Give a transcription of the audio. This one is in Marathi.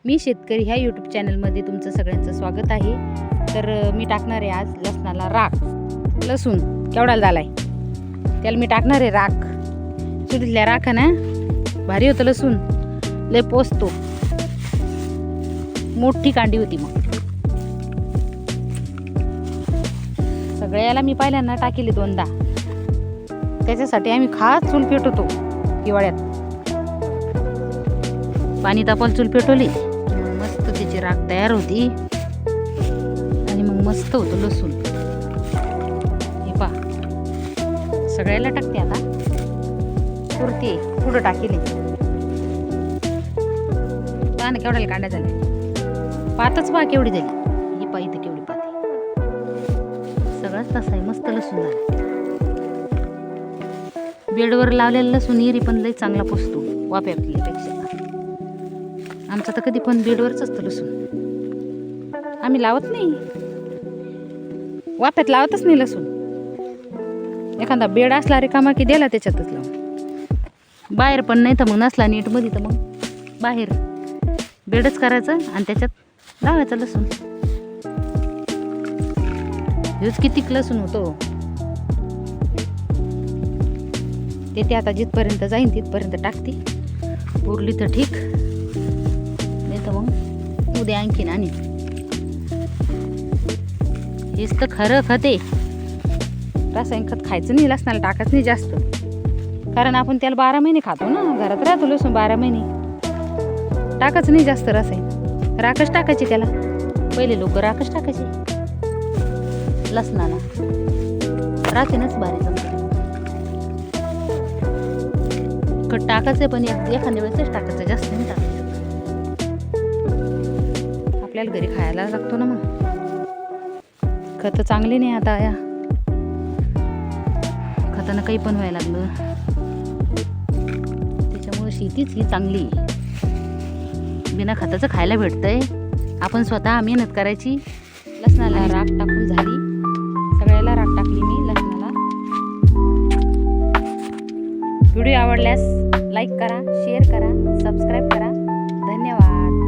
मी शेतकरी ह्या यूट्यूब चॅनलमध्ये तुमचं सगळ्यांचं स्वागत आहे। तर मी टाकणार आहे आज लसणाला राख। लसूण केवढा झालाय त्याला मी टाकणार आहे राख। चुलीतल्या राख ना भारी होतं लसूण, लय पोचतो। मोठी कांडी होती मग सगळ्याला मी पहिल्यांदा टाकेली दोनदा। त्याच्यासाठी आम्ही खास चूल पेटवतो हिवाळ्यात। पाणी तापवलं चूल पेटवली मस्त त्याची राख तयार होती आणि मग मस्त होतं लसूण। हे पहा सगळ्याला टाकते आता पुरते पुढं टाकेली। पान केवढ्याला कांड्या झाल्या पातच पहा केवढी झाली। ही पहा इथे केवढी पाती सगळंच तसं आहे। मस्त लसूण झालं। बेडवर लावलेलं लसूण एरी पण लई चांगला पोचतो वाफ्यापेक्षा। आमचं तर कधी पण बेडवरच असतं लसूण, आम्ही लावत नाही वाफ्यात लावतच नाही लसूण। एखादा बेड असला रिकामा की दिला त्याच्यातच लावून। बाहेर पण नाही तर मग नसला नीट मध्ये तर मग बाहेर बेडच करायचं आणि त्याच्यात लावायचं लसूण। हेच किती लसूण होतो ते आता जिथपर्यंत जाईन तिथपर्यंत टाकते। उरली तर ठीक, नाही तर मग उद्या आणखीन आणि हेच तर खरं खत आहे। रासायनिक खत खायचं नाही, लसणाला टाकायचं नाही जास्त, कारण आपण त्याला 12 महिने खातो ना, घरात राहतो लसूण 12 महिने। टाकायचं नाही जास्त रासायनिक, राखच टाकायची त्याला। पहिले लोक राखच टाकायचे लसणाला, राखेनच भारी जमतं। खत टाकायचं पण एखाद्या वेळेसच टाकायचं, जास्त नाही टाकायचं। आपल्याला घरी खायला लागतो ना मग। खत चांगली नाही आता या खतानं काही पण व्हायला लागलं, त्याच्यामुळे शेतीच ही चांगली। बिना खताचं खायला भेटतंय, आपण स्वतः मेहनत करायची। लसणाला राख टाकून झाली, सगळ्याला राख टाकली मी लसणाला। व्हिडिओ आवडल्यास लाईक करा, शेअर करा, सबस्क्राईब करा। धन्यवाद।